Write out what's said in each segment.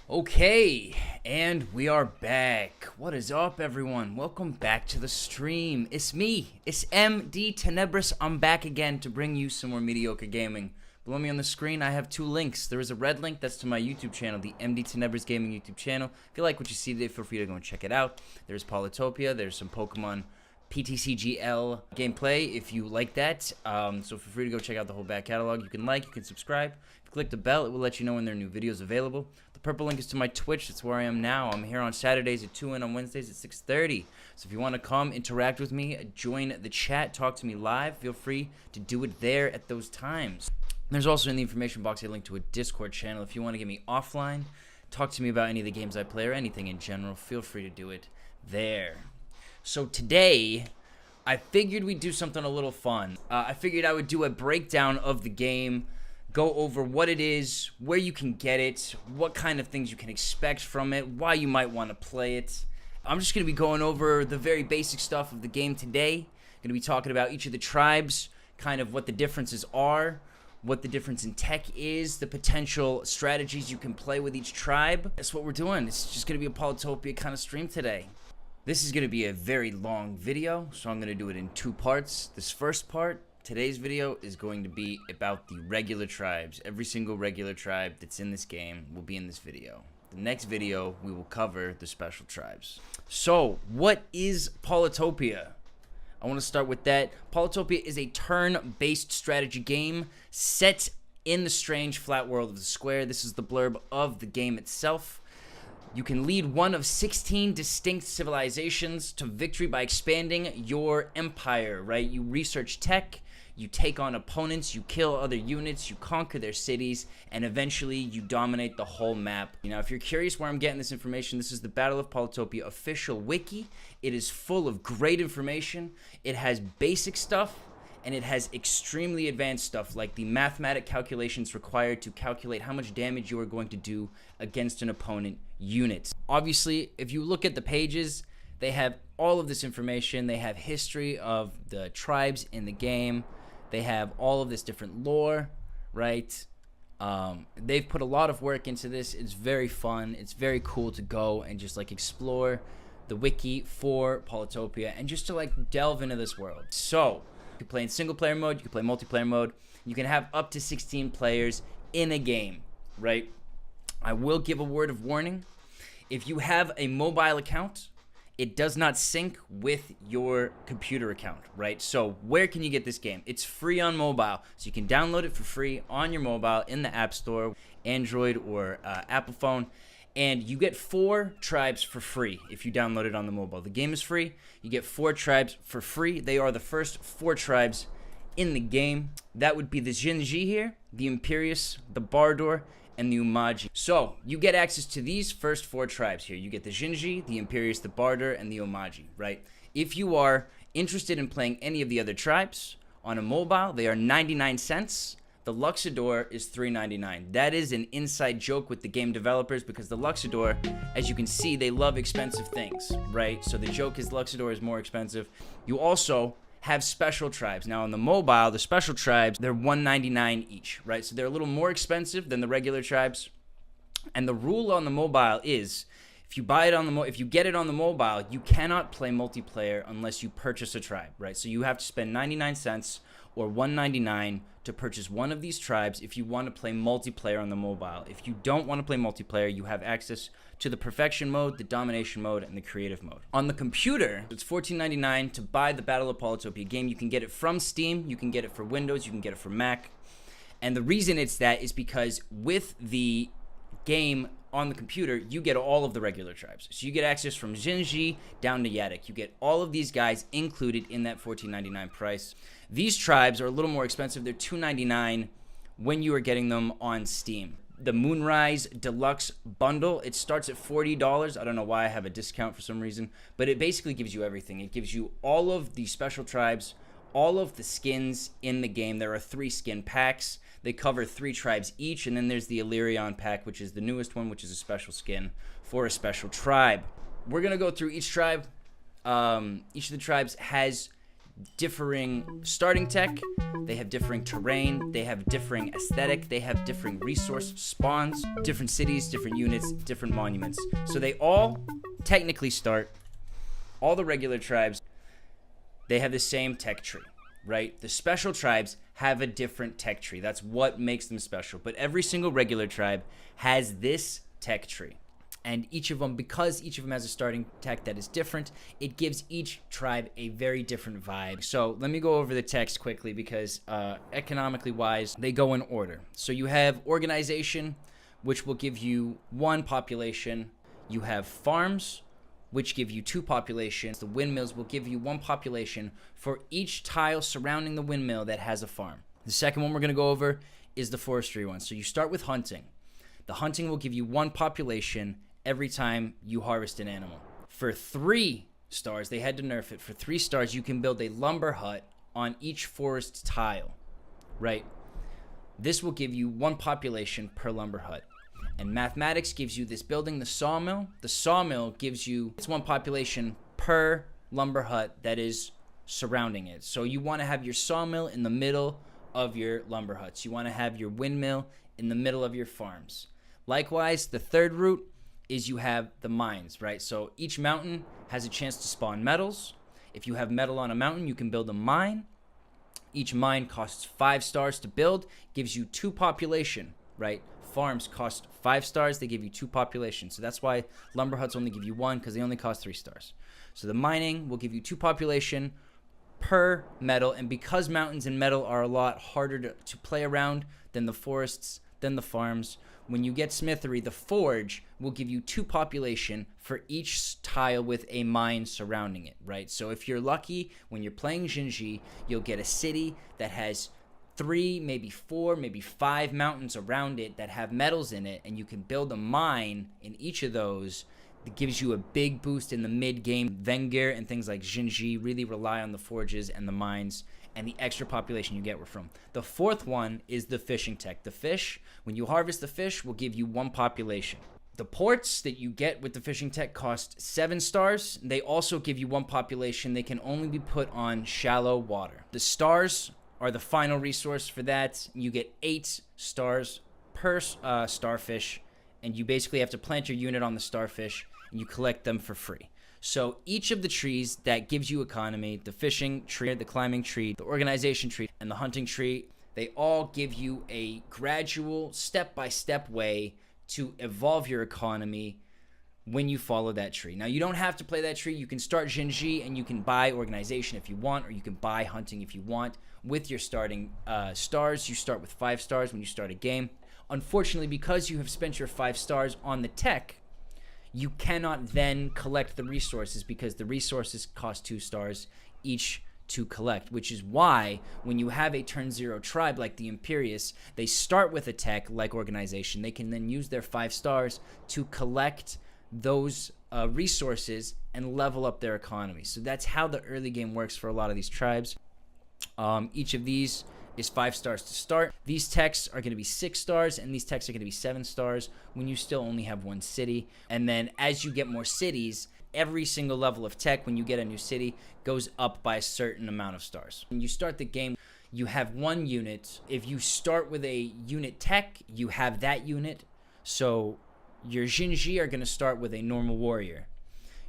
Okay, and we are back. What is up, everyone? Welcome back to the stream. It's me. It's M.D.Tenebris. I'm back again to bring you some more mediocre gaming. Below me on the screen, I have two links. There is a red link that's to my YouTube channel, the M.D.Tenebris Gaming YouTube channel. If you like what you see today, feel free to go and check it out. There's Polytopia. There's some Pokemon PTCGL gameplay if you like that. So feel free to go check out the whole back catalog. You can like, you can subscribe. If you click the bell, it will let you know when there are new videos available. The purple link is to my Twitch. That's where I am now. I'm here on Saturdays at 2 and on Wednesdays at 6:30. So if you want to come interact with me, join the chat, talk to me live, feel free to do it there at those times. There's also in the information box a link to a Discord channel. If you want to get me offline, talk to me about any of the games I play or anything in general, feel free to do it there. So today, I figured we'd do something a little fun. I figured I would do a breakdown of the game, go over what it is, where you can get it, what kind of things you can expect from it, why you might want to play it. I'm just going to be going over the very basic stuff of the game today. Going to be talking about each of the tribes, kind of what the differences are, what the difference in tech is, the potential strategies you can play with each tribe. That's what we're doing. It's just going to be a Polytopia kind of stream today. This is going to be a very long video, so I'm going to do it in two parts. This first part, today's video, is going to be about the regular tribes. Every single regular tribe that's in this game will be in this video. The next video, we will cover the special tribes. So, what is Polytopia? I want to start with that. Polytopia is a turn-based strategy game set in the strange flat world of the square. This is the blurb of the game itself. You can lead one of 16 distinct civilizations to victory by expanding your empire, right? You research tech, you take on opponents, you kill other units, you conquer their cities, and eventually you dominate the whole map. Now, if you're curious where I'm getting this information, this is the Battle of Polytopia official wiki. It is full of great information. It has basic stuff, and it has extremely advanced stuff like the mathematic calculations required to calculate how much damage you are going to do against an opponent unit. Obviously, if you look at the pages, they have all of this information. They have history of the tribes in the game. They have all of this different lore, right? They've put a lot of work into this. It's very fun. It's very cool to go and just like explore the wiki for Polytopia and just to like delve into this world. So, you can play in single player mode, you can play multiplayer mode, you can have up to 16 players in a game, right? I will give a word of warning. If you have a mobile account, it does not sync with your computer account, right? So where can you get this game? It's free on mobile, so you can download it for free on your mobile in the App Store, Android or Apple phone. And you get 4 tribes for free if you download it on the mobile. The game is free. You get 4 tribes for free. They are the first 4 tribes in the game. That would be the Xin-Xi here, the Imperius, the Bardur, and the Oumaji. So, you get access to these first 4 tribes here. You get the Xin-Xi, the Imperius, the Bardur, and the Oumaji, right? If you are interested in playing any of the other tribes on a mobile, they are 99 cents. The Luxidoor is $3.99. That is an inside joke with the game developers because the Luxidoor, as you can see, they love expensive things, right? So the joke is Luxidoor is more expensive. You also have special tribes. Now on the mobile, the special tribes, they're $1.99 each, right? So they're a little more expensive than the regular tribes. And the rule on the mobile is if you buy it on the if you get it on the mobile, you cannot play multiplayer unless you purchase a tribe, right? So you have to spend 99 cents or $1.99 to purchase one of these tribes if you want to play multiplayer on the mobile. If you don't want to play multiplayer, you have access to the perfection mode, the domination mode, and the creative mode. On the computer, it's $14.99 to buy the Battle of Polytopia game. You can get it from Steam, you can get it for Windows, you can get it for Mac. And the reason it's that is because with the game on the computer, you get all of the regular tribes. So you get access from Xin-Xi down to Yadakk. You get all of these guys included in that $14.99 price. These tribes are a little more expensive. They're $2.99 when you are getting them on Steam. The Moonrise Deluxe Bundle, it starts at $40. I don't know why I have a discount for some reason, but it basically gives you everything. It gives you all of the special tribes, all of the skins in the game. There are 3 skin packs. They cover 3 tribes each, and then there's the Illyrian pack, which is the newest one, which is a special skin for a special tribe. We're going to go through each tribe. Each of the tribes has differing starting tech, they have differing terrain, they have differing aesthetic, they have differing resource spawns, different cities, different units, different monuments. So they all technically start, all the regular tribes, they have the same tech tree, right? The special tribes have a different tech tree. That's what makes them special. But every single regular tribe has this tech tree. And each of them, because each of them has a starting tech that is different, it gives each tribe a very different vibe. So let me go over the text quickly because economically wise, they go in order. So you have organization, which will give you 1 population. You have farms, which give you 2 populations. The windmills will give you 1 population for each tile surrounding the windmill that has a farm. The second one we're going to go over is the forestry one. So you start with hunting. The hunting will give you 1 population every time you harvest an animal. For 3 stars, they had to nerf it. For 3 stars, you can build a lumber hut on each forest tile, right? This will give you 1 population per lumber hut. And mathematics gives you this building, the sawmill. The sawmill gives you, it's 1 population per lumber hut that is surrounding it. So you want to have your sawmill in the middle of your lumber huts. You want to have your windmill in the middle of your farms. Likewise, the third route is you have the mines, right? So each mountain has a chance to spawn metals. If you have metal on a mountain, you can build a mine. Each mine costs 5 stars to build, gives you 2 population, right? Farms cost 5 stars, they give you 2 population. So that's why lumber huts only give you 1, because they only cost 3 stars. So the mining will give you 2 population per metal, and because mountains and metal are a lot harder to play around than the forests, than the farms, when you get smithery, the forge will give you 2 population for each tile with a mine surrounding it, right? So if you're lucky, when you're playing Xin-Xi, you'll get a city that has 3, maybe 4, maybe 5 mountains around it that have metals in it, and you can build a mine in each of those. That gives you a big boost in the mid-game. Vengir and things like Xin-Xi really rely on the forges and the mines, and the extra population you get from. The 4th one is the fishing tech. The fish, when you harvest the fish, will give you 1 population. The ports that you get with the fishing tech cost 7 stars. They also give you 1 population. They can only be put on shallow water. The stars are the final resource for that. You get 8 stars per starfish, and you basically have to plant your unit on the starfish, and you collect them for free. So each of the trees that gives you economy, the fishing tree, the climbing tree, the organization tree, and the hunting tree, they all give you a gradual, step-by-step way to evolve your economy when you follow that tree. Now, you don't have to play that tree. You can start Xin-Xi, and you can buy organization if you want, or you can buy hunting if you want. With your starting stars, you start with 5 stars when you start a game. Unfortunately, because you have spent your 5 stars on the tech, you cannot then collect the resources because the resources cost 2 stars each to collect, which is why when you have a turn 0 tribe like the Imperius, they start with a tech like organization. They can then use their 5 stars to collect those resources and level up their economy. So that's how the early game works for a lot of these tribes. Each of these is 5 stars to start. These techs are going to be 6 stars, and these techs are going to be 7 stars when you still only have 1 city. And then as you get more cities, every single level of tech, when you get a new city, goes up by a certain amount of stars. When you start the game, you have 1 unit. If you start with a unit tech, you have that unit. So your Xin-Xi are going to start with a normal warrior.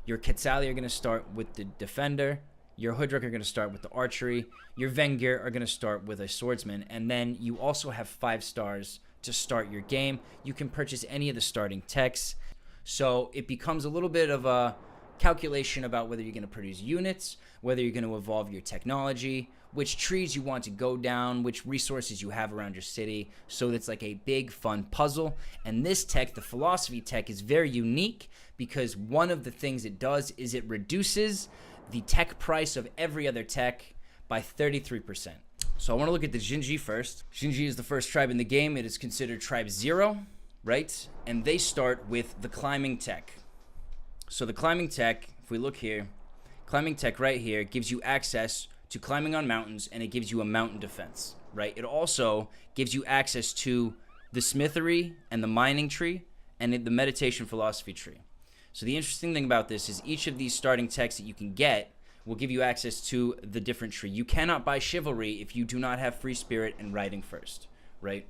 Your Quetzali are going to start with the defender. Your Hoodrick are going to start with the archery. Your Vengir are going to start with a swordsman. And then you also have 5 stars to start your game. You can purchase any of the starting techs. So it becomes a little bit of a calculation about whether you're going to produce units, whether you're going to evolve your technology, which trees you want to go down, which resources you have around your city. So it's like a big, fun puzzle. And this tech, the philosophy tech, is very unique because one of the things it does is it reduces the tech price of every other tech by 33%. So I want to look at the Xin-Xi first. Xin-Xi is the first tribe in the game. It is considered tribe 0, right? And they start with the climbing tech. So the climbing tech, if we look here, climbing tech right here gives you access to climbing on mountains, and it gives you a mountain defense, right? It also gives you access to the smithery and the mining tree and the meditation philosophy tree. So the interesting thing about this is each of these starting techs that you can get will give you access to the different tree. You cannot buy chivalry if you do not have free spirit and riding first, right?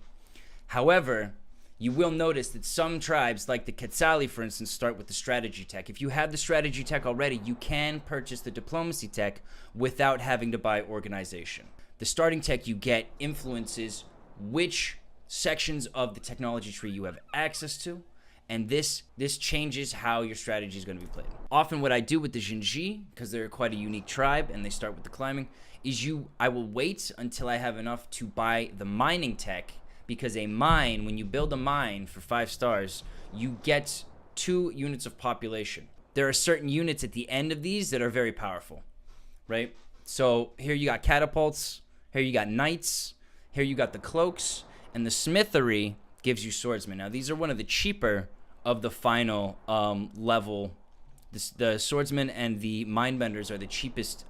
However, you will notice that some tribes, like the Quetzali, for instance, start with the strategy tech. If you have the strategy tech already, you can purchase the diplomacy tech without having to buy organization. The starting tech you get influences which sections of the technology tree you have access to, and this changes how your strategy is going to be played. Often what I do with the Xin-Xi, because they're quite a unique tribe and they start with the climbing, is I will wait until I have enough to buy the mining tech, because a mine, when you build a mine for 5 stars, you get 2 units of population. There are certain units at the end of these that are very powerful, right? So here you got catapults, here you got knights, here you got the cloaks, and the smithery gives you swordsmen. Now these are one of the cheaper of the final level. The swordsmen and the mindbenders are the cheapest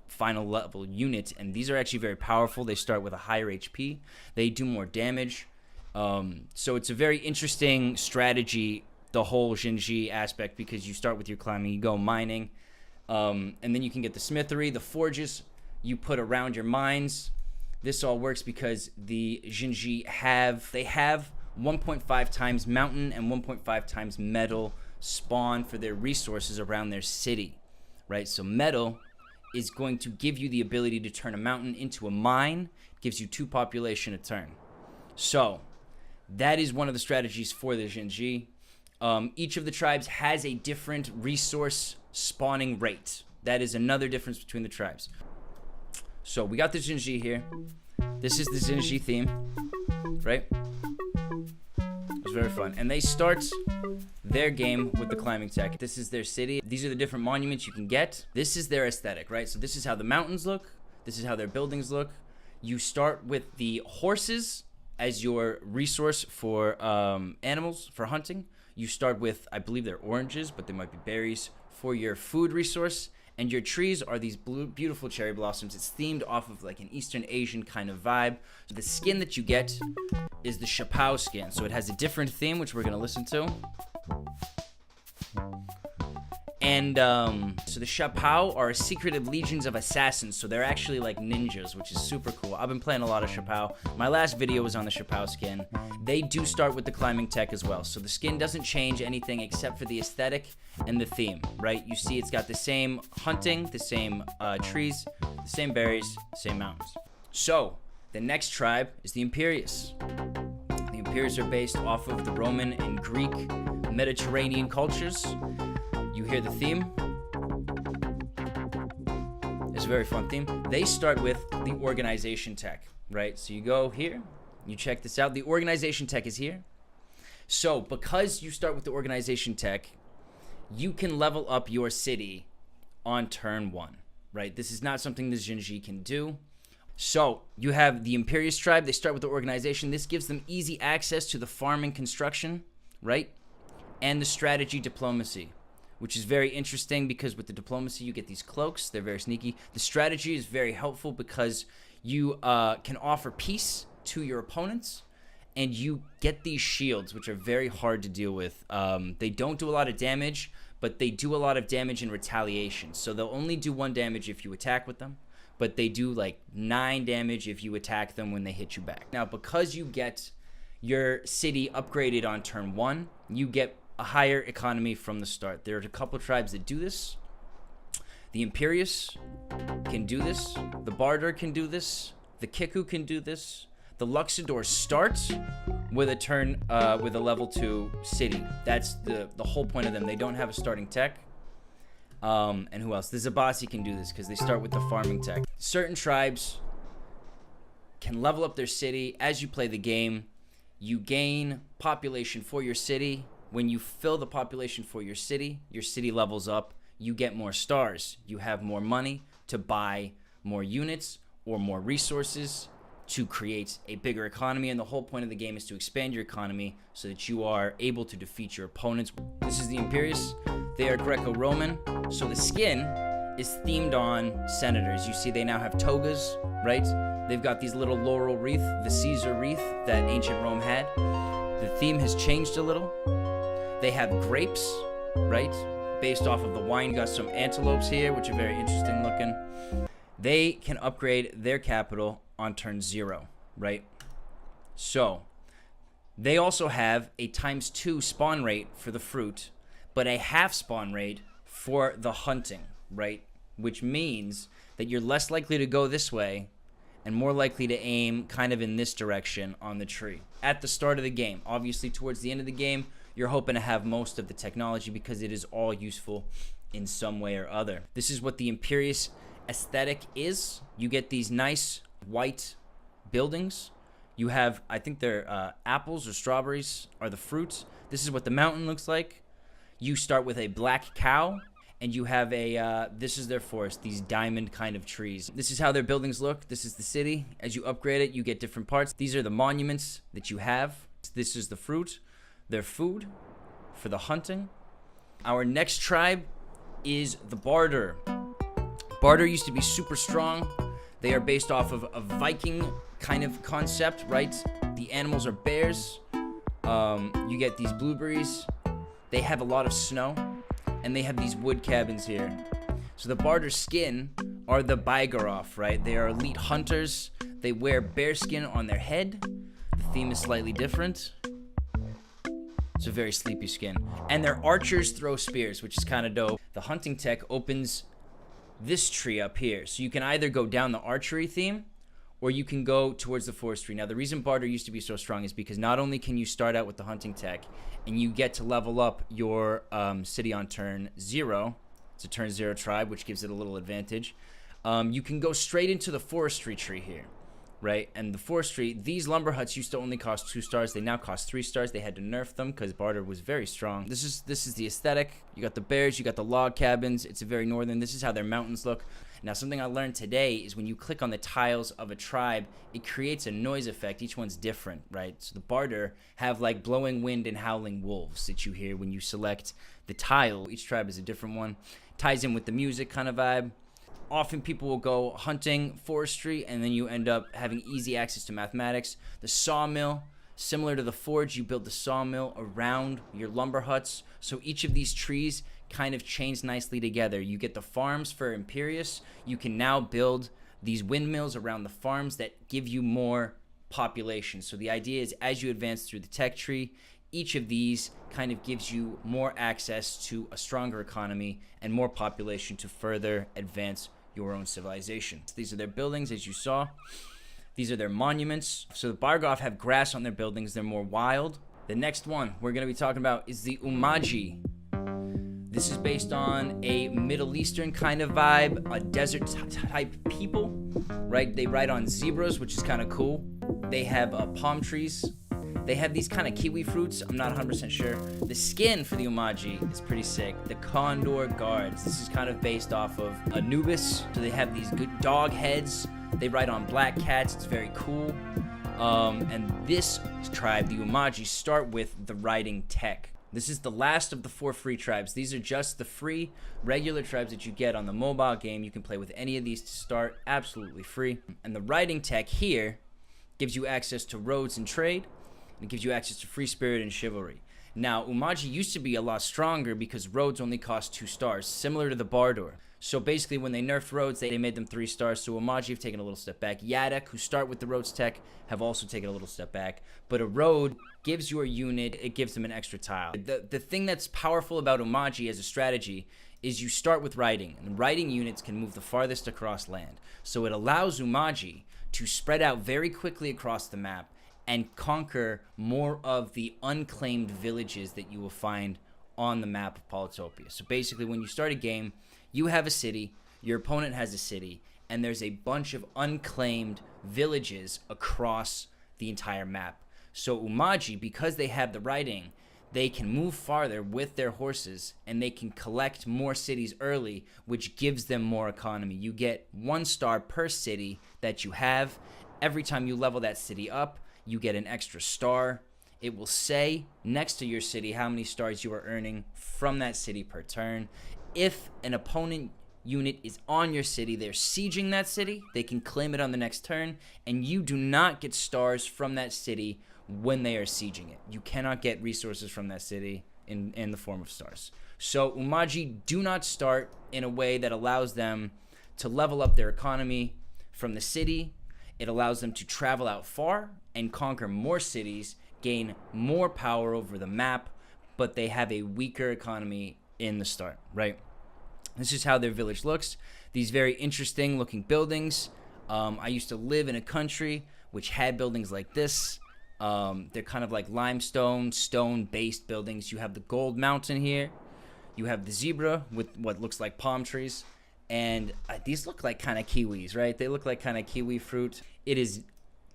final level unit, and these are actually very powerful. They start with a higher HP. They do more damage. So it's a very interesting strategy, the whole Xin-Xi aspect, because you start with your climbing, you go mining, and then you can get the smithery, the forges you put around your mines. This all works because the Xin-Xi have 1.5 times mountain and 1.5 times metal spawn for their resources around their city, right? So metal is going to give you the ability to turn a mountain into a mine. It gives you 2 population a turn. So that is one of the strategies for the Xin-Xi. Each of the tribes has a different resource spawning rate. That is another difference between the tribes. So we got the Xin-Xi here. This is the Xin-Xi theme, right? It was very fun. And they start their game with the climbing tech. This is their city. These are the different monuments you can get. This is their aesthetic, right? So this is how the mountains look. This is how their buildings look. You start with the horses as your resource for animals, for hunting. You start with, I believe they're oranges, but they might be berries, for your food resource. And your trees are these beautiful cherry blossoms. It's themed off of like an Eastern Asian kind of vibe. So the skin that you get is the Chapeau skin. So it has a different theme, which we're going to listen to. And so the Chapeau are secretive legions of assassins. So they're actually like ninjas, which is super cool. I've been playing a lot of Chapeau. My last video was on the Chapeau skin. They do start with the climbing tech as well. So the skin doesn't change anything except for the aesthetic and the theme, right? You see it's got the same hunting, the same trees, the same berries, the same mountains. So the next tribe is the Imperius. The Imperius are based off of the Roman and Greek Mediterranean cultures. You hear the theme. It's a very fun theme. They start with the organization tech, right? So you go here, you check this out. The organization tech is here. So because you start with the organization tech, you can level up your city on turn 1, right? This is not something the Xin-Xi can do. So you have the Imperius Tribe. They start with the organization. This gives them easy access to the farming construction, right? And the strategy diplomacy, which is very interesting because with the diplomacy, you get these cloaks. They're very sneaky. The strategy is very helpful because you can offer peace to your opponents, and you get these shields, which are very hard to deal with. They don't do a lot of damage, but they do a lot of damage in retaliation. So they'll only do 1 damage if you attack with them, but they do like 9 damage if you attack them when they hit you back. Now, because you get your city upgraded on turn 1, you get a higher economy from the start. There are a couple tribes that do this. The Imperius can do this. The Bardur can do this. The Kickoo can do this. The Luxidoor starts with a turn with a level 2 city. That's the whole point of them. They don't have a starting tech. And who else? The Zebasi can do this because they start with the farming tech. Certain tribes can level up their city as you play the game. You gain population for your city. When you fill the population for your city levels up. You get more stars. You have more money to buy more units or more resources to create a bigger economy. And the whole point of the game is to expand your economy so that you are able to defeat your opponents. This is the Imperius. They are Greco-Roman. So the skin is themed on senators. You see they now have togas, right? They've got these little laurel wreath, the Caesar wreath that ancient Rome had. The theme has changed a little. They have grapes, right? based off of the wine. You got some antelopes here, which are very interesting looking. They can upgrade their capital on turn 0, right? So they also have a ×2 spawn rate for the fruit, but a half spawn rate for the hunting, right? Which means that you're less likely to go this way and more likely to aim kind of in this direction on the tree at the start of the game. Obviously, towards the end of the game, you're hoping to have most of the technology because it is all useful in some way or other. This is what the Imperius aesthetic is. You get these nice white buildings. You have, I think they're apples or strawberries are the fruits. This is what the mountain looks like. You start with a black cow, and you have a, this is their forest, these diamond kind of trees. This is how their buildings look. This is the city. As you upgrade it, you get different parts. These are the monuments that you have. This is the fruit, their food for the hunting. Our next tribe is the Bardur. Bardur used to be super strong. They are based off of a Viking kind of concept, right? The animals are bears. You get these blueberries. They have a lot of snow, and they have these wood cabins here. So the Bardur Skin are the Bygoroth, right? They are elite hunters. They wear bear skin on their head. The theme is slightly different. It's a very sleepy skin. And their archers throw spears, which is kind of dope. The hunting tech opens this tree up here. So you can either go down the archery theme, or you can go towards the forestry. Now, the reason Bardur used to be so strong is because not only can you start out with the hunting tech, and you get to level up your city on turn 0. It's a turn 0 tribe, which gives it a little advantage. You can go straight into the forestry tree here, right? And the forestry, these lumber huts used to only cost 2 stars. They now cost 3 stars. They had to nerf them because Bardur was very strong. This is the aesthetic. You got the bears, you got the log cabins. It's a very northern. This is how their mountains look. Now, something I learned today is when you click on the tiles of a tribe, it creates a noise effect. Each one's different, right? So the Bardur have like blowing wind and howling wolves that you hear when you select the tile. Each tribe is a different one. Ties in with the music kind of vibe. Often people will go hunting, forestry, and then you end up having easy access to mathematics. The sawmill, similar to the forge, you build the sawmill around your lumber huts. So each of these trees kind of chains nicely together. You get the farms for Imperius. You can now build these windmills around the farms that give you more population. So the idea is as you advance through the tech tree, each of these kind of gives you more access to a stronger economy and more population to further advance your own civilization. These are their buildings, as you saw. These are their monuments. So the Bygoroth have grass on their buildings. They're more wild. The next one we're going to be talking about is the Oumaji. This is based on a Middle Eastern kind of vibe, a desert type people, right? They ride on zebras, which is kind of cool. They have palm trees. They have these kind of kiwi fruits. I'm not 100% sure. The skin for the Oumaji is pretty sick. The Condor Guards. This is kind of based off of Anubis. So they have these good dog heads. They ride on black cats. It's very cool. And this tribe, the Oumaji, start with the riding tech. This is the last of the 4 free tribes. These are just the free regular tribes that you get on the mobile game. You can play with any of these to start absolutely free. And the riding tech here gives you access to roads and trade. It gives you access to free spirit and chivalry. Now, Oumaji used to be a lot stronger because roads only cost 2 stars, similar to the Bardur. So basically, when they nerfed roads, they made them 3 stars. So Oumaji have taken a little step back. Yadakk, who start with the roads tech, have also taken a little step back. But a road gives your unit, it gives them an extra tile. The thing that's powerful about Oumaji as a strategy is you start with riding. And riding units can move the farthest across land. So it allows Oumaji to spread out very quickly across the map and conquer more of the unclaimed villages that you will find on the map of Polytopia. So basically, when you start a game, you have a city, your opponent has a city, and there's a bunch of unclaimed villages across the entire map. So Oumaji, because they have the riding, they can move farther with their horses, and they can collect more cities early, which gives them more economy. You get 1 star per city that you have. Every time you level that city up, you get an extra star. It will say next to your city how many stars you are earning from that city per turn. If an opponent unit is on your city, they're sieging that city, they can claim it on the next turn, and you do not get stars from that city when they are sieging it. You cannot get resources from that city in the form of stars. So Oumaji do not start in a way that allows them to level up their economy from the city. It allows them to travel out far and conquer more cities, gain more power over the map, but they have a weaker economy in the start, right? This is how their village looks. These very interesting looking buildings. I used to live in a country which had buildings like this. They're kind of like limestone, stone-based buildings. You have the gold mountain here. You have the zebra with what looks like palm trees. And these look like kind of kiwis, right? They look like kind of kiwi fruit. It is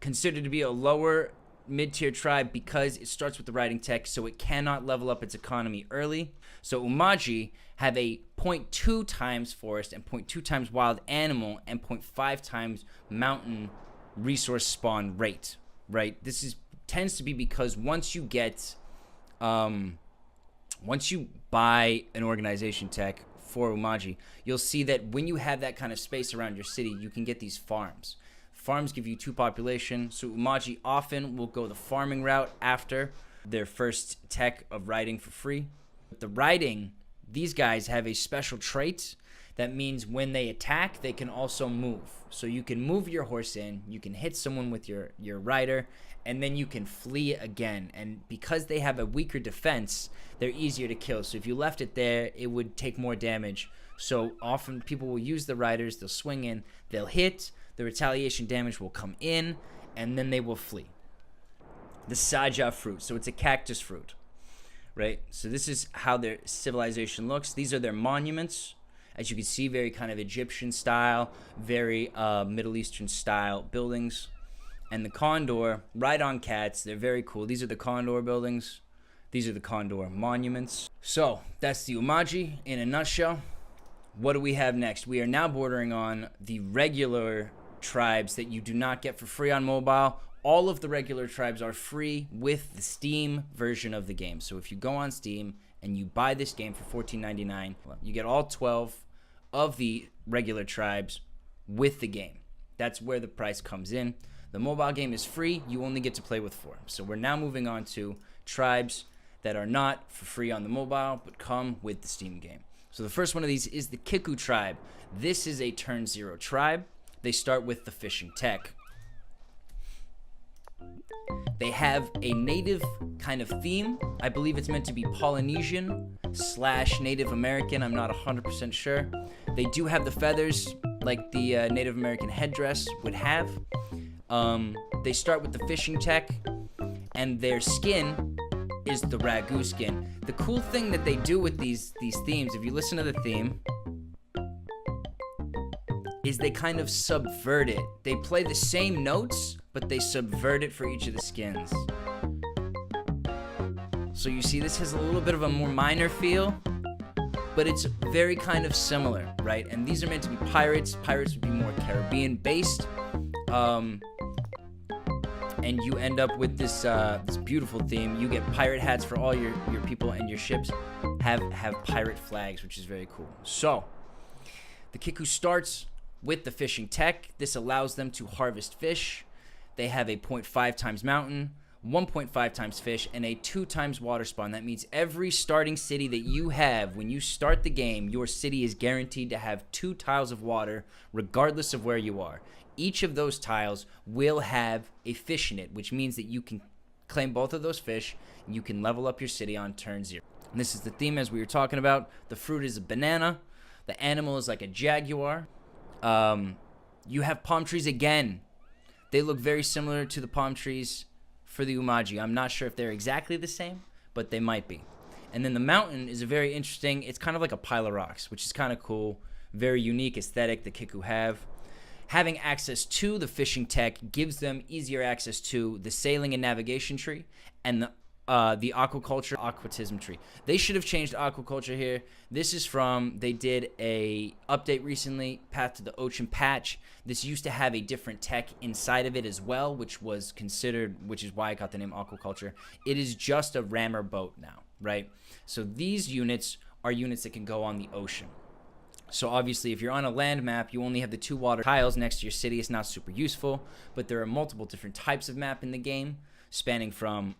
considered to be a lower mid-tier tribe because it starts with the riding tech, so it cannot level up its economy early. So Oumaji have a 0.2 times forest and 0.2 times wild animal and 0.5 times mountain resource spawn rate, right? This tends to be because once you buy an organization tech for Oumaji, you'll see that when you have that kind of space around your city, you can get these farms. Farms give you 2 population, so Oumaji often will go the farming route after their first tech of riding for free. The riding, these guys have a special trait that means when they attack, they can also move. So you can move your horse in, you can hit someone with your rider, and then you can flee again. And because they have a weaker defense, they're easier to kill. So if you left it there, it would take more damage. So often people will use the riders, they'll swing in, they'll hit, the retaliation damage will come in, and then they will flee. The Saja fruit, so it's a cactus fruit, right? So this is how their civilization looks. These are their monuments. As you can see, very kind of Egyptian style, very Middle Eastern style buildings. And the condor, ride on cats, they're very cool. These are the condor buildings. These are the condor monuments. So that's the Oumaji in a nutshell. What do we have next? We are now bordering on the regular tribes that you do not get for free on mobile. All of the regular tribes are free with the Steam version of the game. So if you go on Steam and you buy this game for $14.99, you get all 12 of the regular tribes with the game. That's where the price comes in. The mobile game is free. You only get to play with 4. So we're now moving on to tribes that are not for free on the mobile, but come with the Steam game. So the first one of these is the Kickoo Tribe. This is a turn 0 tribe. They start with the fishing tech. They have a native kind of theme. I believe it's meant to be Polynesian / Native American. I'm not 100% sure. They do have the feathers like the Native American headdress would have. They start with the fishing tech, and their skin is the ragu skin. The cool thing that they do with these themes, if you listen to the theme, is they kind of subvert it. They play the same notes, but they subvert it for each of the skins. So you see this has a little bit of a more minor feel, but it's very kind of similar, right? And these are meant to be pirates. Pirates would be more Caribbean based. And you end up with this beautiful theme. You get pirate hats for all your people, and your ships have pirate flags, which is very cool. So the Kickoo starts with the fishing tech. This allows them to harvest fish. They have a 0.5 times mountain, 1.5 times fish, and a 2 times water spawn. That means every starting city that you have, when you start the game, your city is guaranteed to have 2 tiles of water, regardless of where you are. Each of those tiles will have a fish in it, which means that you can claim both of those fish, and you can level up your city on turn 0. And this is the theme as we were talking about. The fruit is a banana. The animal is like a jaguar. You have palm trees again. They look very similar to the palm trees for the Oumaji. I'm not sure if they're exactly the same, but they might be. And then the mountain is a very interesting, it's kind of like a pile of rocks, which is kind of cool. Very unique aesthetic the Kickoo have. Having access to the fishing tech gives them easier access to the sailing and navigation tree and the aquaculture, aquatism tree. They should have changed aquaculture here. This is from, they did a update recently, Path to the Ocean patch. This used to have a different tech inside of it as well, which was considered, which is why I got the name aquaculture. It is just a rammer boat now, right? So these units are units that can go on the ocean. So obviously, if you're on a land map, you only have the 2 water tiles next to your city. It's not super useful, but there are multiple different types of map in the game, spanning from,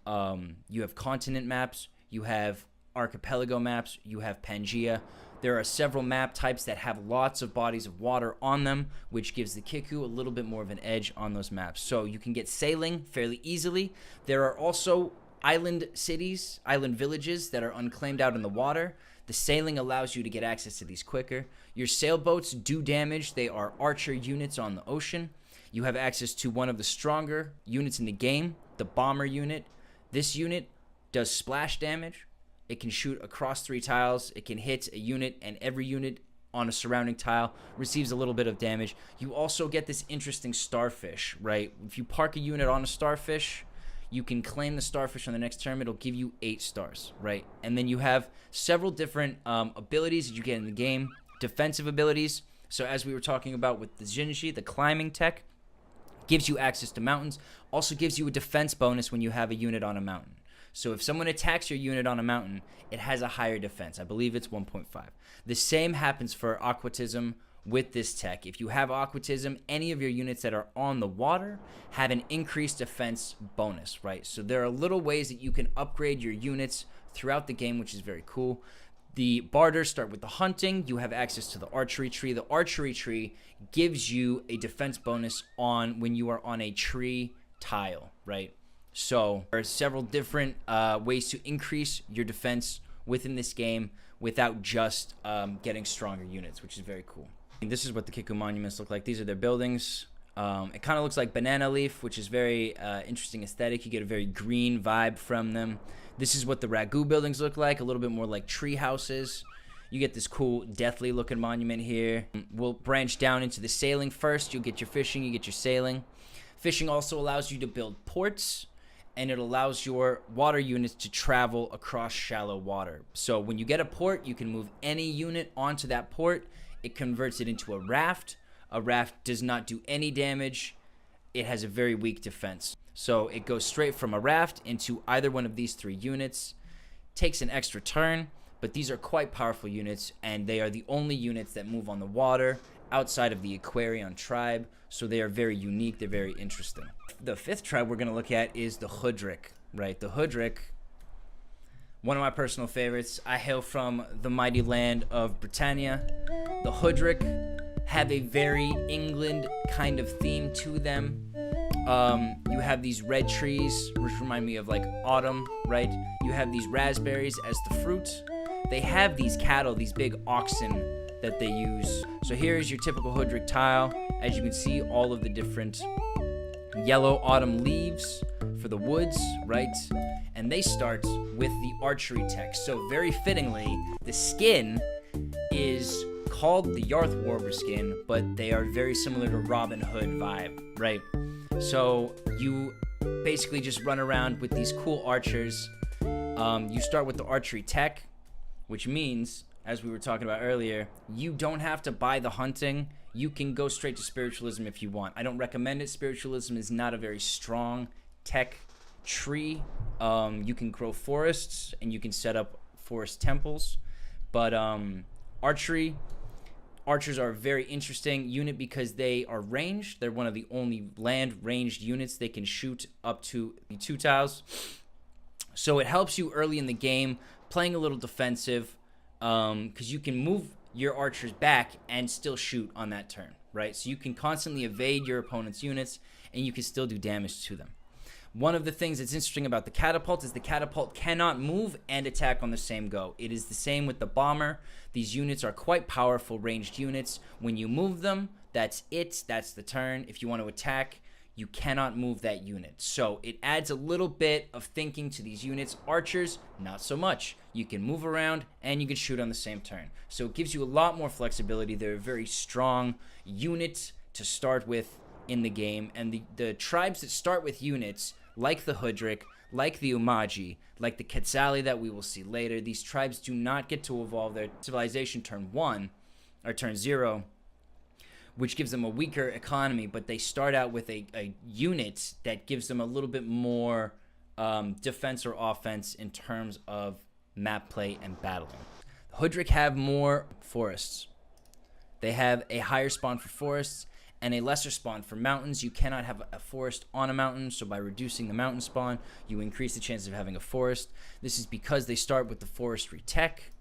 you have continent maps, you have archipelago maps, you have Pangea. There are several map types that have lots of bodies of water on them, which gives the Kickoo a little bit more of an edge on those maps. So you can get sailing fairly easily. There are also island cities, island villages that are unclaimed out in the water. The sailing allows you to get access to these quicker. Your sailboats do damage. They are archer units on the ocean. You have access to one of the stronger units in the game, the bomber unit. This unit does splash damage. It can shoot across 3 tiles. It can hit a unit, and every unit on a surrounding tile receives a little bit of damage. You also get this interesting starfish, right? If you park a unit on a starfish, you can claim the starfish on the next turn. It'll give you 8 stars, right? And then you have several different abilities that you get in the game. Defensive abilities. So as we were talking about with the Xin-Xi, the climbing tech, gives you access to mountains. Also gives you a defense bonus when you have a unit on a mountain. So if someone attacks your unit on a mountain, it has a higher defense. I believe it's 1.5. The same happens for aquatism with this tech. If you have aquatism, any of your units that are on the water have an increased defense bonus, right? So there are little ways that you can upgrade your units throughout the game, which is very cool. The Bardurs start with the hunting. You have access to the archery tree. The archery tree gives you a defense bonus on when you are on a tree tile, right? So there are several different ways to increase your defense within this game without just getting stronger units, which is very cool. And this is what the Kickoo monuments look like. These are their buildings. It kind of looks like banana leaf, which is very interesting aesthetic. You get a very green vibe from them. This is what the Ragu buildings look like, a little bit more like tree houses. You get this cool deathly looking monument here. We'll branch down into the sailing first. You'll get your fishing, you get your sailing. Fishing also allows you to build ports, and it allows your water units to travel across shallow water. So when you get a port, you can move any unit onto that port. It converts it into a raft. A raft does not do any damage. It has a very weak defense. So it goes straight from a raft into either one of these 3 units. Takes an extra turn, but these are quite powerful units, and they are the only units that move on the water outside of the Aquarion tribe. So they are very unique. They're very interesting. The 5th tribe we're going to look at is the Hoodrick, right? The Hoodrick, one of my personal favorites. I hail from the mighty land of Britannia. The Hoodrick have a very England kind of theme to them. You have these red trees, which remind me of like autumn, right? You have these raspberries as the fruit. They have these cattle, these big oxen that they use. So here is your typical Hoodrick tile. As you can see, all of the different yellow autumn leaves for the woods, right? And they start with the archery tech. So very fittingly, the skin is called the Yarthwarber skin, but they are very similar to Robin Hood vibe, right? So you basically just run around with these cool archers. You start with the archery tech, which means, as we were talking about earlier, you don't have to buy the hunting. You can go straight to spiritualism if you want. I don't recommend it. Spiritualism is not a very strong tech tree. You can grow forests and you can set up forest temples, but archers are a very interesting unit because they are ranged. They're one of the only land ranged units. They can shoot up to 2 tiles. So it helps you early in the game, playing a little defensive, because you can move your archers back and still shoot on that turn, right? So you can constantly evade your opponent's units, and you can still do damage to them. One of the things that's interesting about the catapult is the catapult cannot move and attack on the same go. It is the same with the bomber. These units are quite powerful ranged units. When you move them, that's it. That's the turn. If you want to attack, you cannot move that unit. So it adds a little bit of thinking to these units. Archers, not so much. You can move around and you can shoot on the same turn. So it gives you a lot more flexibility. They're a very strong unit to start with in the game. And the tribes that start with units like the Hoodrick, like the Oumaji, like the Quetzali that we will see later, these tribes do not get to evolve their civilization turn 1 or turn 0, which gives them a weaker economy, but they start out with a unit that gives them a little bit more defense or offense in terms of map play and battling. The Hoodrick have more forests. They have a higher spawn for forests, and a lesser spawn. For mountains, you cannot have a forest on a mountain, so by reducing the mountain spawn, you increase the chances of having a forest. This is because they start with the forestry tech,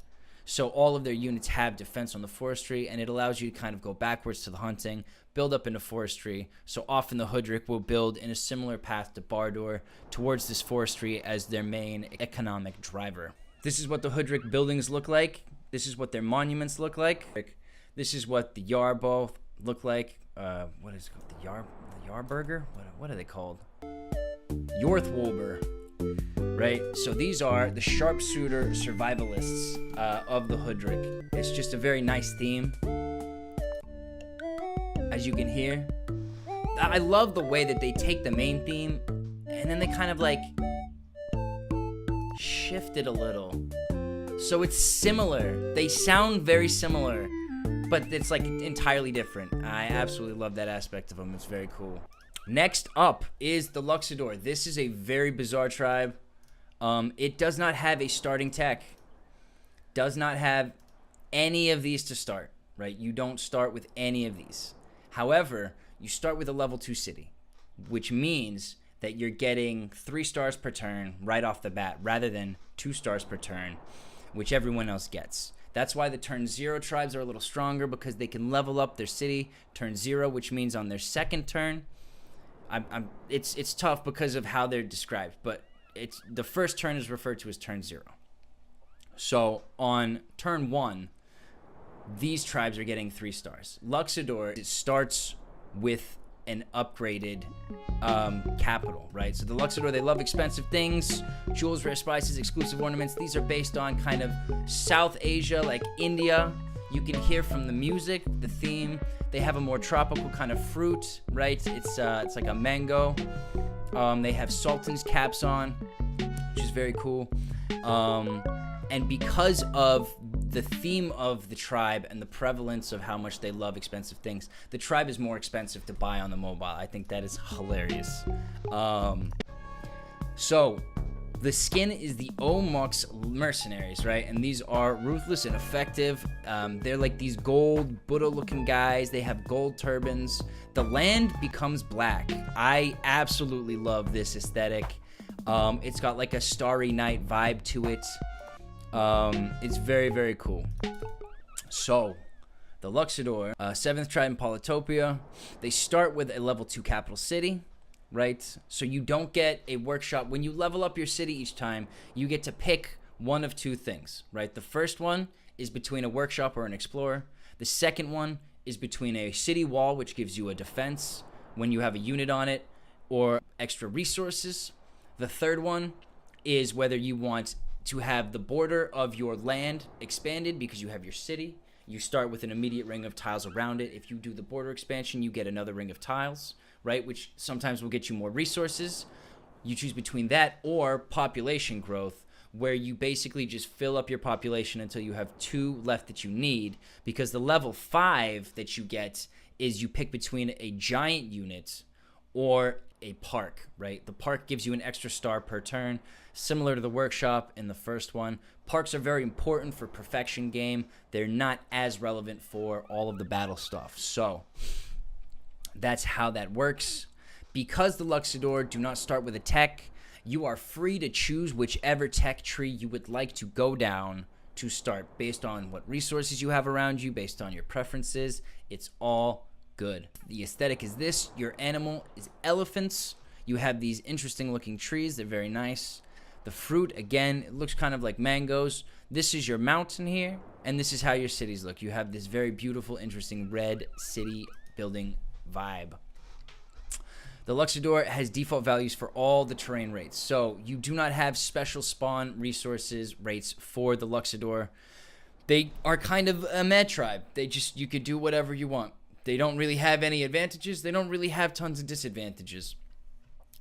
so all of their units have defense on the forestry, and it allows you to kind of go backwards to the hunting, build up into forestry. So often the Hoodrick will build in a similar path to Bardur towards this forestry as their main economic driver. This is what the Hoodrick buildings look like. This is what their monuments look like. This is what the Yarbo look like. What is it called? The Yarburger? What are they called? Yorthwolber. Right? So these are the sharpshooter survivalists of the Hoodrick. It's just a very nice theme. As you can hear. I love the way that they take the main theme and then they kind of like shift it a little. So it's similar. They sound very similar, but it's like entirely different. I absolutely love that aspect of them. It's very cool. Next up is the Luxidoor. This is a very bizarre tribe. It does not have a starting tech. Does not have any of these to start, right? You don't start with any of these. However, you start with a level 2 city, which means that you're getting 3 stars per turn right off the bat, rather than 2 stars per turn, which everyone else gets. That's why the turn 0 tribes are a little stronger, because they can level up their city turn 0, which means on their second turn, it's tough because of how they're described, but it's the first turn is referred to as turn 0. So on turn 1, these tribes are getting 3 stars. Luxidoor starts with an upgraded capital, right? So the Luxidoor, they love expensive things, jewels, rare spices, exclusive ornaments. These are based on kind of South Asia, like India. You can hear from the music, the theme. They have a more tropical kind of fruit, right? It's like a mango. They have sultan's caps on, which is very cool. And because of the theme of the tribe and the prevalence of how much they love expensive things, the tribe is more expensive to buy on the mobile. I think that is hilarious. So the skin is the Oumaji mercenaries, right? And these are ruthless and effective. They're like these gold Buddha looking guys. They have gold turbans. The land becomes black. I absolutely love this aesthetic. It's got like a Starry Night vibe to it. It's very, very cool. So the Luxidoor, 7th tribe in Polytopia, they start with a level 2 capital city, right? So you don't get a workshop. When you level up your city each time, you get to pick one of 2 things, right? The first one is between a workshop or an explorer. The second one is between a city wall, which gives you a defense when you have a unit on it, or extra resources. The third one is whether you want to have the border of your land expanded because you have your city. You start with an immediate ring of tiles around it. If you do the border expansion, you get another ring of tiles, right? Which sometimes will get you more resources. You choose between that or population growth, where you basically just fill up your population until you have 2 left that you need, because the level 5 that you get is you pick between a giant unit or a park, right? The park gives you an extra star per turn, similar to the workshop in the first one. Parks are very important for perfection game. They're not as relevant for all of the battle stuff. So that's how that works. Because the Luxidoor do not start with a tech, you are free to choose whichever tech tree you would like to go down to start, based on what resources you have around you, based on your preferences. It's all good. The aesthetic is this. Your animal is elephants. You have these interesting looking trees. They're very nice. The fruit, again, it looks kind of like mangoes. This is your mountain here, and this is how your cities look. You have this very beautiful, interesting red city building vibe. The Luxidoor has default values for all the terrain rates, so you do not have special spawn resources rates for the Luxidoor. They are kind of a meh tribe. You could do whatever you want. They don't really have any advantages. They don't really have tons of disadvantages.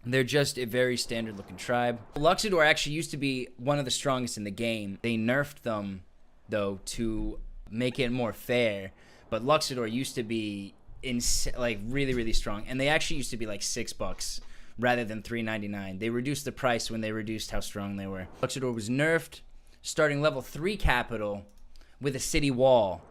They're just a very standard looking tribe. Luxidoor actually used to be one of the strongest in the game. They nerfed them, though, to make it more fair. But Luxidoor used to be like really, really strong. And they actually used to be like $6 rather than $3.99. They reduced the price when they reduced how strong they were. Luxidoor was nerfed, starting level 3 capital with a city wall.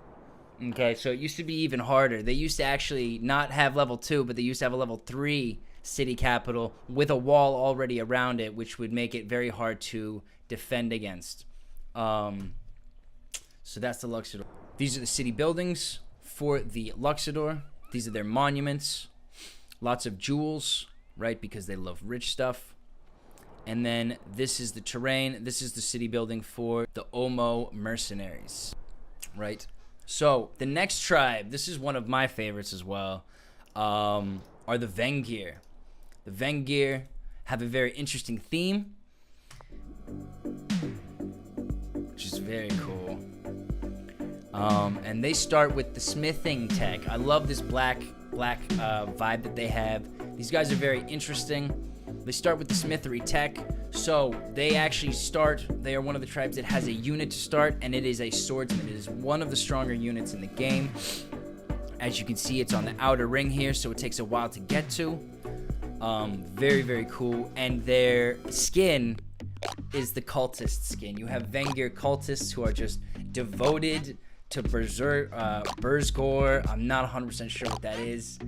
Okay, so it used to be even harder. They used to actually not have level 2, but they used to have a level 3 city capital with a wall already around it, which would make it very hard to defend against. So that's the Luxidoor. These are the city buildings for the Luxidoor. These are their monuments. Lots of jewels, right, because they love rich stuff. And then this is the terrain. This is the city building for the Omo mercenaries, right? So the next tribe, this is one of my favorites as well, are the Vengir. The Vengir have a very interesting theme, which is very cool. And they start with the smithing tech. I love this black vibe that they have. These guys are very interesting. They start with the smithery tech. So they actually they are one of the tribes that has a unit to start, and it is a swordsman. It is one of the stronger units in the game. As you can see, it's on the outer ring here, so it takes a while to get to. Very, very cool. And their skin is the cultist skin. You have Vengir cultists who are just devoted to Burzgor. I'm not 100% sure what that is.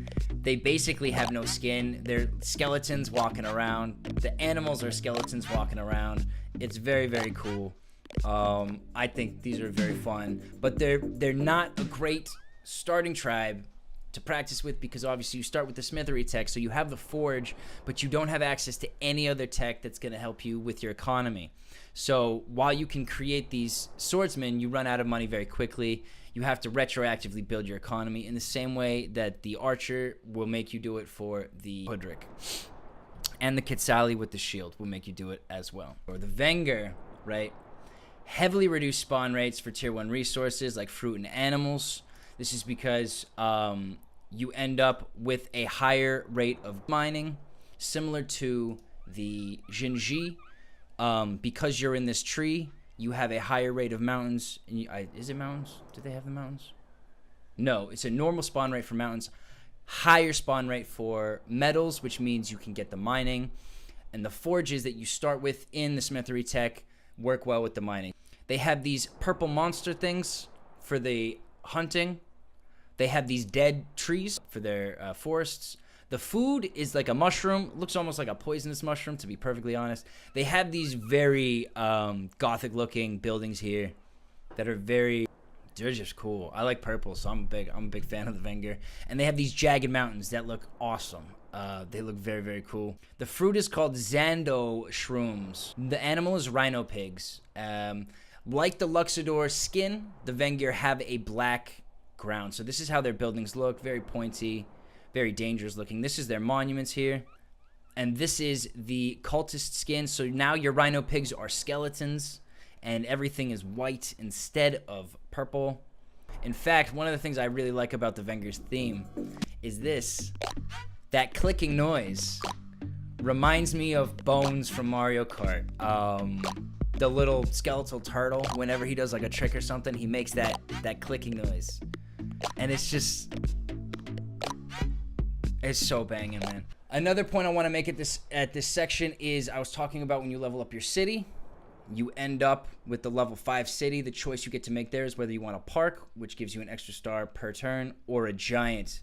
They basically have no skin. They're skeletons walking around. The animals are skeletons walking around. It's very, very cool. I think these are very fun, but they're not a great starting tribe to practice with, because obviously you start with the smithery tech, so you have the forge, but you don't have access to any other tech that's going to help you with your economy. So while you can create these swordsmen, you run out of money very quickly. You have to retroactively build your economy in the same way that the archer will make you do it for the Hoodrick. And the Quetzali with the shield will make you do it as well. Or the Vengir, right? Heavily reduced spawn rates for tier 1 resources like fruit and animals. This is because you end up with a higher rate of mining, similar to the Xin-Xi. Because you're in this tree, you have a higher rate of mountains. Is it mountains? Do they have the mountains? No, it's a normal spawn rate for mountains. Higher spawn rate for metals, which means you can get the mining. And the forges that you start with in the smithery tech work well with the mining. They have these purple monster things for the hunting. They have these dead trees for their forests. The food is like a mushroom. Looks almost like a poisonous mushroom, to be perfectly honest. They have these very gothic-looking buildings here that are they're just cool. I like purple, so I'm a big fan of the Vengir. And they have these jagged mountains that look awesome. They look very, very cool. The fruit is called Zando shrooms. The animal is rhino pigs. Like the Luxidoor skin, the Vengir have a black ground. So this is how their buildings look. Very pointy. Very dangerous looking. This is their monuments here. And this is the cultist skin. So now your rhino pigs are skeletons. And everything is white instead of purple. In fact, one of the things I really like about the Vengir's theme is this. That clicking noise reminds me of Bones from Mario Kart. The little skeletal turtle, whenever he does like a trick or something, he makes that clicking noise. And it's just... it's so banging, man. Another point I want to make at this section is I was talking about when you level up your city, you end up with the level 5 city. The choice you get to make there is whether you want a park, which gives you an extra star per turn, or a giant.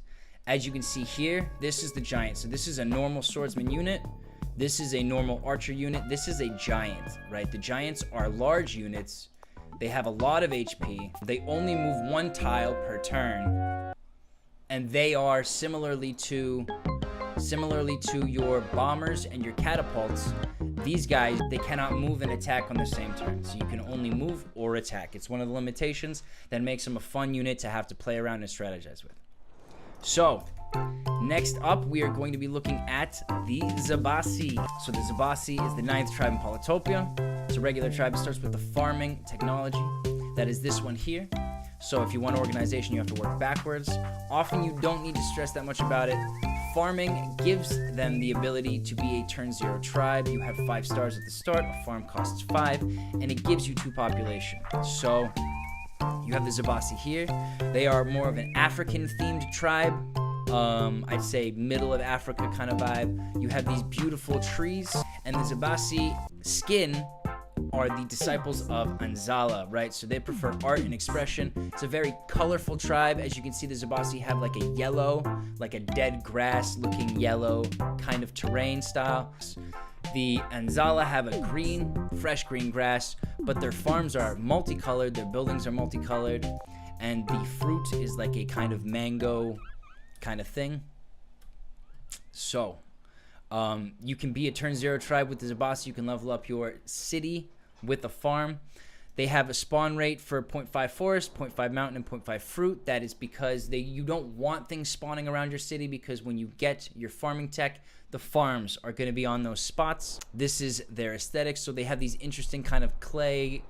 As you can see here, this is the giant. So this is a normal swordsman unit. This is a normal archer unit. This is a giant, right? The giants are large units. They have a lot of HP. They only move 1 tile per turn. And they are similarly to your bombers and your catapults. These guys, they cannot move and attack on the same turn. So you can only move or attack. It's one of the limitations that makes them a fun unit to have to play around and strategize with. So, next up, we are going to be looking at the Zebasi. So the Zebasi is the 9th tribe in Polytopia. It's a regular tribe. It starts with the farming technology. That is this one here. So if you want organization, you have to work backwards. Often you don't need to stress that much about it. Farming gives them the ability to be a turn 0 tribe. You have 5 stars at the start. A farm costs 5, and it gives you 2 population. So you have the Zebasi here. They are more of an African-themed tribe. I'd say middle of Africa kind of vibe. You have these beautiful trees, and the Zebasi skin are the disciples of Anzala, right? So they prefer art and expression. It's a very colorful tribe. As you can see, the Zebasi have like a yellow, like a dead grass looking yellow kind of terrain style. The Anzala have a green, fresh green grass, but their farms are multicolored, their buildings are multicolored, and the fruit is like a kind of mango kind of thing. So, you can be a turn 0 tribe with the Zebasi. You can level up your city with a farm. They have a spawn rate for 0.5 forest, 0.5 mountain, and 0.5 fruit. That is because you don't want things spawning around your city, because when you get your farming tech, the farms are going to be on those spots. This is their aesthetics. So they have these interesting kind of clay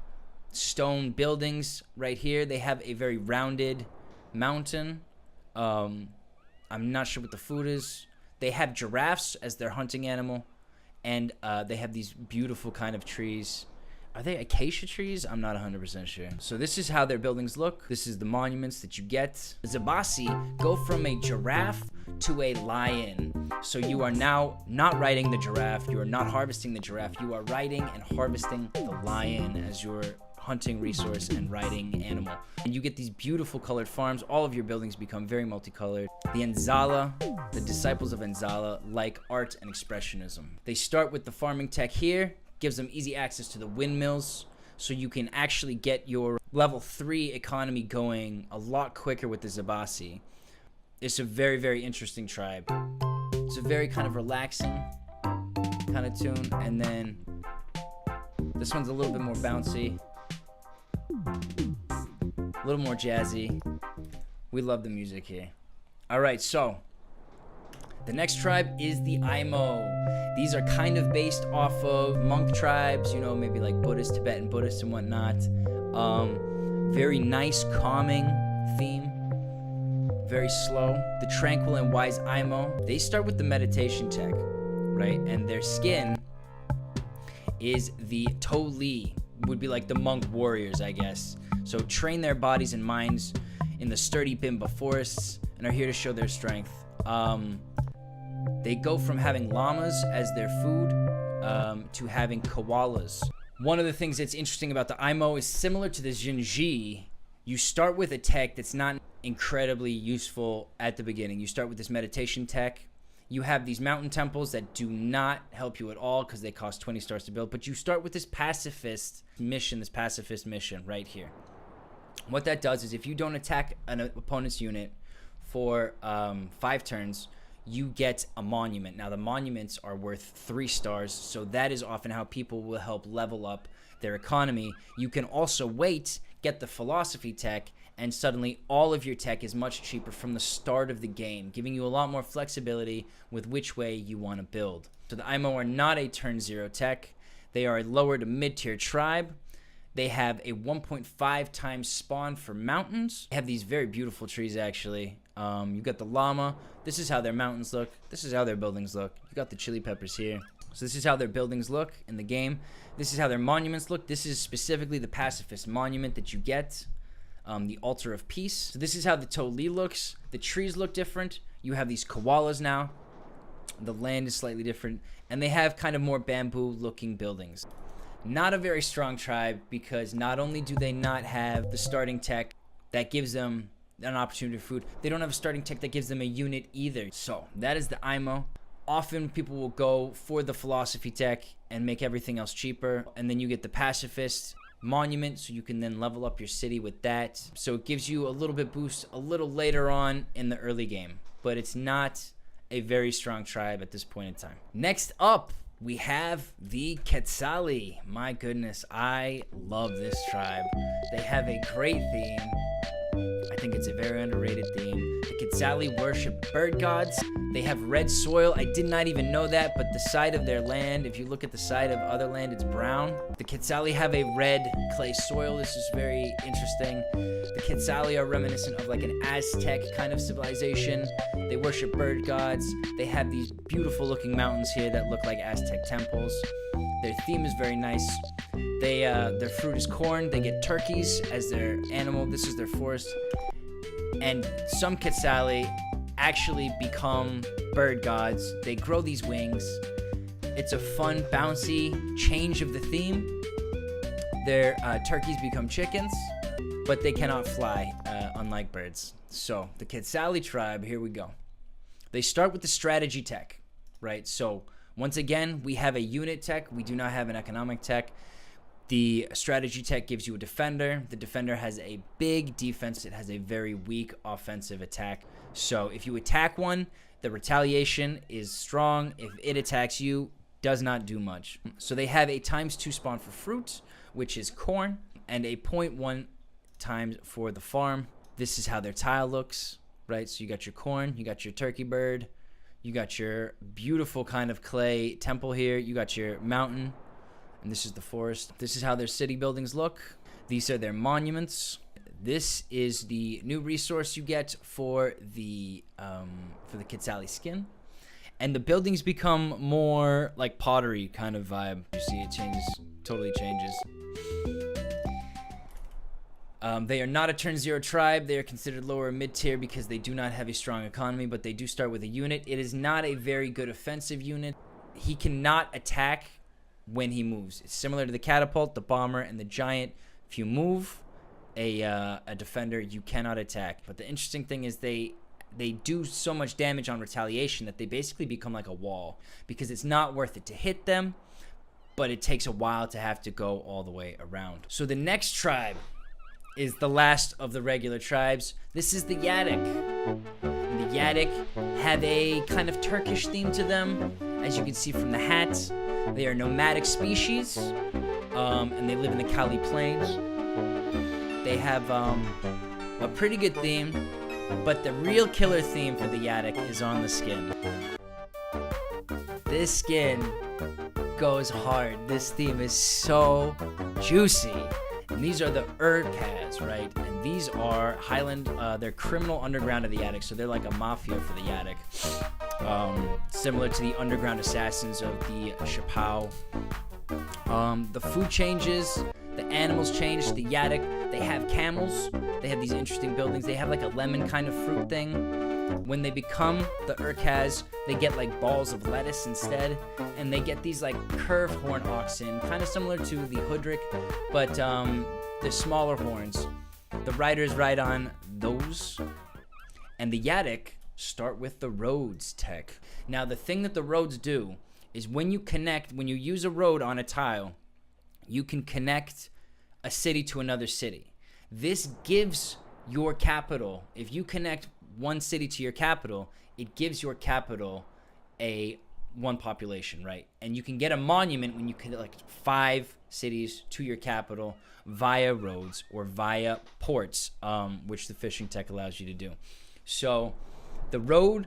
stone buildings right here. They have a very rounded mountain. I'm not sure what the food is. They have giraffes as their hunting animal, and they have these beautiful kind of trees. Are they acacia trees? I'm not 100% sure. So this is how their buildings look. This is the monuments that you get. The Zebasi go from a giraffe to a lion. So you are now not riding the giraffe. You are not harvesting the giraffe. You are riding and harvesting the lion as your hunting resource and riding animal. And you get these beautiful colored farms. All of your buildings become very multicolored. The Anzala, the disciples of Anzala, like art and expressionism. They start with the farming tech here. Gives them easy access to the windmills, so you can actually get your level 3 economy going a lot quicker with the Zebasi. It's a very, very interesting tribe. It's a very kind of relaxing kind of tune, and then this one's a little bit more bouncy, a little more jazzy. We love the music here. All right, so the next tribe is the Aimo. These are kind of based off of monk tribes, you know, maybe like Buddhist, Tibetan Buddhists and whatnot. Very nice, calming theme. Very slow. The tranquil and wise Aimo. They start with the meditation tech, right? And their skin is the Toli, would be like the monk warriors, I guess. So train their bodies and minds in the sturdy Bimba forests and are here to show their strength. They go from having llamas as their food to having koalas. One of the things that's interesting about the Aimo is similar to the Xin-Xi. You start with a tech that's not incredibly useful at the beginning. You start with this meditation tech. You have these mountain temples that do not help you at all because they cost 20 stars to build. But you start with this pacifist mission right here. What that does is if you don't attack an opponent's unit for 5 turns, you get a monument. Now, the monuments are worth 3 stars, so that is often how people will help level up their economy. You can also wait, get the philosophy tech, and suddenly all of your tech is much cheaper from the start of the game, giving you a lot more flexibility with which way you want to build. So the Aimo are not a turn 0 tech. They are a lower to mid-tier tribe. They have a 1.5 times spawn for mountains. They have these very beautiful trees, actually. You got the llama. This is how their mountains look. This is how their buildings look. You got the chili peppers here. So this is how their buildings look in the game. This is how their monuments look. This is specifically the pacifist monument that you get. The altar of peace. So this is how the Toli looks. The trees look different. You have these koalas now. The land is slightly different. And they have kind of more bamboo looking buildings. Not a very strong tribe, because not only do they not have the starting tech that gives them an opportunity for food, they don't have a starting tech that gives them a unit either. So that is the Aimo. Often people will go for the philosophy tech and make everything else cheaper, and then you get the pacifist monument, so you can then level up your city with that. So it gives you a little bit boost a little later on in the early game, but it's not a very strong tribe at this point in time. Next up, we have the Quetzali. My goodness, I love this tribe. They have a great theme. I think it's a very underrated theme. The Quetzali worship bird gods. They have red soil. I did not even know that, but the side of their land, if you look at the side of other land, it's brown. The Quetzali have a red clay soil. This is very interesting. The Quetzali are reminiscent of like an Aztec kind of civilization. They worship bird gods. They have these beautiful looking mountains here that look like Aztec temples. Their theme is very nice. Their fruit is corn. They get turkeys as their animal. This is their forest. And some Quetzali actually become bird gods. They grow these wings. It's a fun, bouncy change of the theme. Their turkeys become chickens, but they cannot fly, unlike birds. So the Quetzali Tribe, here we go. They start with the strategy tech, right? So once again, we have a unit tech. We do not have an economic tech. The strategy tech gives you a defender. The defender has a big defense. It has a very weak offensive attack. So if you attack one, the retaliation is strong. If it attacks you, does not do much. So they have a ×2 spawn for fruit, which is corn, and a 0.1 times for the farm. This is how their tile looks, right? So you got your corn, you got your turkey bird, you got your beautiful kind of clay temple here, you got your mountain, and this is the forest. This is how their city buildings look. These are their monuments. This is the new resource you get for the Quetzali skin. And the buildings become more like pottery kind of vibe. You see it changes, totally changes. They are not a turn 0 tribe. They are considered lower mid-tier because they do not have a strong economy, but they do start with a unit. It is not a very good offensive unit. He cannot attack when he moves. It's similar to the catapult, the bomber, and the giant. If you move a defender, you cannot attack. But the interesting thing is they do so much damage on retaliation that they basically become like a wall because it's not worth it to hit them, but it takes a while to have to go all the way around. So the next tribe is the last of the regular tribes. This is the Yadakk. And the Yadakk have a kind of Turkish theme to them, as you can see from the hats. They are nomadic species, and they live in the Kali Plains. They have a pretty good theme, but the real killer theme for the Yadakk is on the skin. This skin goes hard. This theme is so juicy. And these are the Urkhas, right? And these are Highland, they're criminal underground of the Yadakk, so they're like a mafia for the Yadakk. Similar to the underground assassins of the Shapao. The food changes, the animals change. The Yadakk, they have camels. They have these interesting buildings. They have like a lemon kind of fruit thing. When they become the Urkhas, they get like balls of lettuce instead, and they get these like curved horn oxen, kind of similar to the Hoodrick, but the smaller horns. The riders ride on those, and the Yadakk start with the roads tech. Now the thing that the roads do is when you use a road on a tile, you can connect a city to another city. This gives your capital, if you connect one city to your capital, it gives your capital one population, right? And you can get a monument when you connect 5 cities to your capital via roads or via ports, which the fishing tech allows you to do. So the road,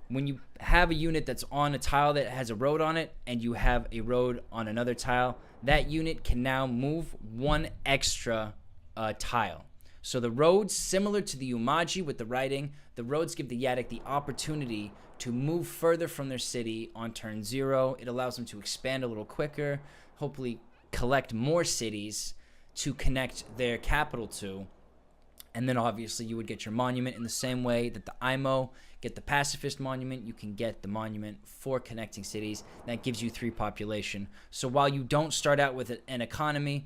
when you have a unit that's on a tile that has a road on it and you have a road on another tile, that unit can now move 1 extra tile. So the roads, similar to the Oumaji with the riding, the roads give the Yadakk the opportunity to move further from their city on turn 0. It allows them to expand a little quicker, hopefully collect more cities to connect their capital to. And then obviously you would get your monument in the same way that the IMO get the pacifist monument. You can get the monument for connecting cities. That gives you 3 population. So while you don't start out with an economy,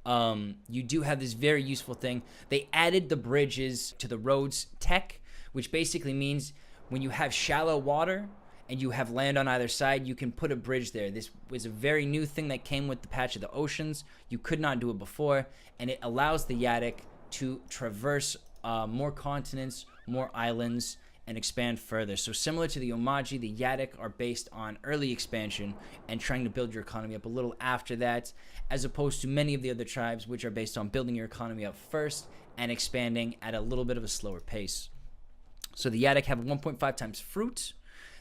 you do have this very useful thing. They added the bridges to the roads tech, which basically means when you have shallow water and you have land on either side, you can put a bridge there. This was a very new thing that came with the patch of the oceans. You could not do it before, and it allows the Yadakk to traverse more continents, more islands, and expand further. So similar to the Oumaji, the Yadakk are based on early expansion and trying to build your economy up a little after that, as opposed to many of the other tribes, which are based on building your economy up first and expanding at a little bit of a slower pace. So the Yadakk have 1.5 times fruit,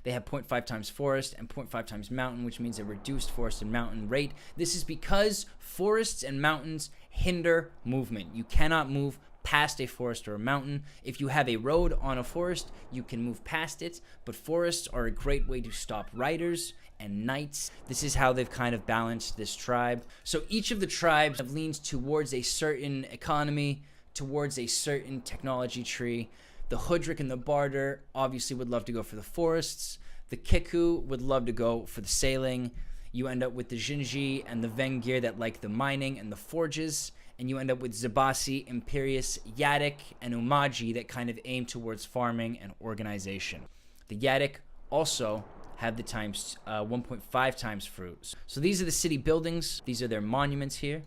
they have 0.5 times forest, and 0.5 times mountain, which means a reduced forest and mountain rate. This is because forests and mountains hinder movement. You cannot move past a forest or a mountain. If you have a road on a forest, you can move past it, but forests are a great way to stop riders and knights. This is how they've kind of balanced this tribe. So each of the tribes have leaned towards a certain economy, towards a certain technology tree. The Hoodrick and the Bardur obviously would love to go for the forests. The Kickoo would love to go for the sailing. You end up with the Xin-Xi and the Vengir that like the mining and the forges. And you end up with Zebasi, Imperius, Yadakk, and Oumaji that kind of aim towards farming and organization. The Yadakk also have the 1.5 times fruit. So these are the city buildings. These are their monuments here.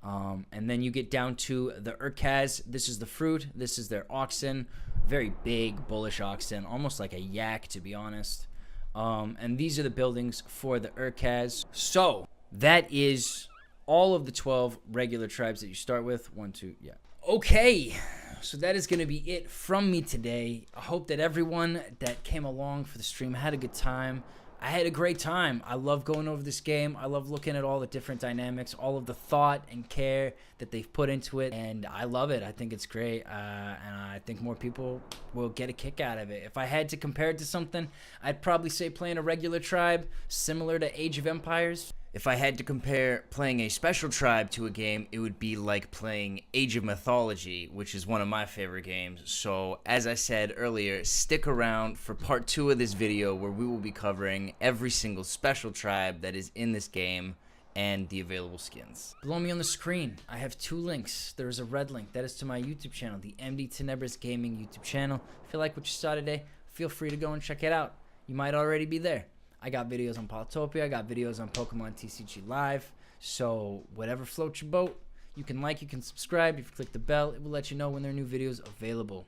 And then you get down to the Urkaz. This is the fruit. This is their oxen. Very big, bullish oxen. Almost like a yak, to be honest. And these are the buildings for the Urkaz. So that is all of the 12 regular tribes that you start with. 1, 2, yeah. Okay, so that is going to be it from me today. I hope that everyone that came along for the stream had a good time. I had a great time. I love going over this game. I love looking at all the different dynamics, all of the thought and care that they've put into it, and I love it. I think it's great, and I think more people will get a kick out of it. If I had to compare it to something, I'd probably say playing a regular tribe, similar to Age of Empires. If I had to compare playing a special tribe to a game, it would be like playing Age of Mythology, which is one of my favorite games. So, as I said earlier, stick around for part 2 of this video where we will be covering every single special tribe that is in this game and the available skins. Below me on the screen, I have 2 links. There is a red link. That is to my YouTube channel, the M.D.Tenebris Gaming YouTube channel. If you like what you saw today, feel free to go and check it out. You might already be there. I got videos on Polytopia, I got videos on Pokemon TCG Live, so whatever floats your boat, you can like, you can subscribe. If you click the bell, it will let you know when there are new videos available.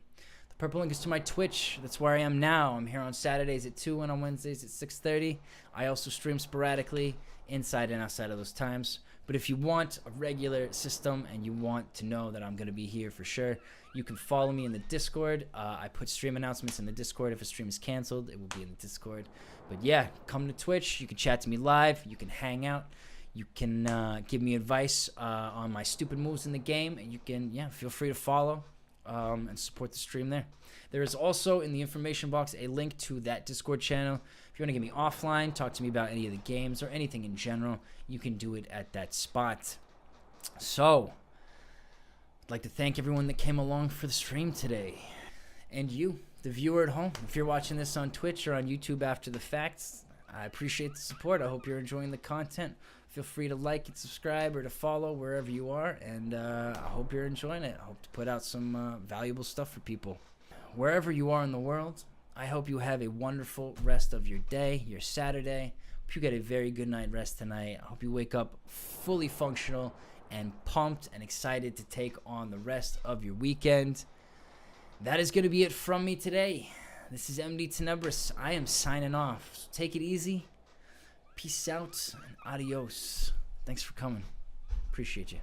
The purple link is to my Twitch. That's where I am now. I'm here on Saturdays at 2 and on Wednesdays at 6:30. I also stream sporadically inside and outside of those times. But if you want a regular system and you want to know that I'm going to be here for sure, you can follow me in the Discord. I put stream announcements in the Discord. If a stream is canceled, it will be in the Discord. But yeah, come to Twitch. You can chat to me live. You can hang out. You can give me advice on my stupid moves in the game. And you can, yeah, feel free to follow and support the stream there. There is also in the information box a link to that Discord channel. If you want to get me offline, talk to me about any of the games or anything in general, you can do it at that spot. So, I'd like to thank everyone that came along for the stream today. And you, the viewer at home, if you're watching this on Twitch or on YouTube after the fact, I appreciate the support. I hope you're enjoying the content. Feel free to like and subscribe or to follow wherever you are. And I hope you're enjoying it. I hope to put out some valuable stuff for people. Wherever you are in the world, I hope you have a wonderful rest of your day, your Saturday. Hope you get a very good night rest tonight. I hope you wake up fully functional and pumped and excited to take on the rest of your weekend. That is going to be it from me today. This is M.D.Tenebris. I am signing off. So take it easy. Peace out and adios. Thanks for coming. Appreciate you.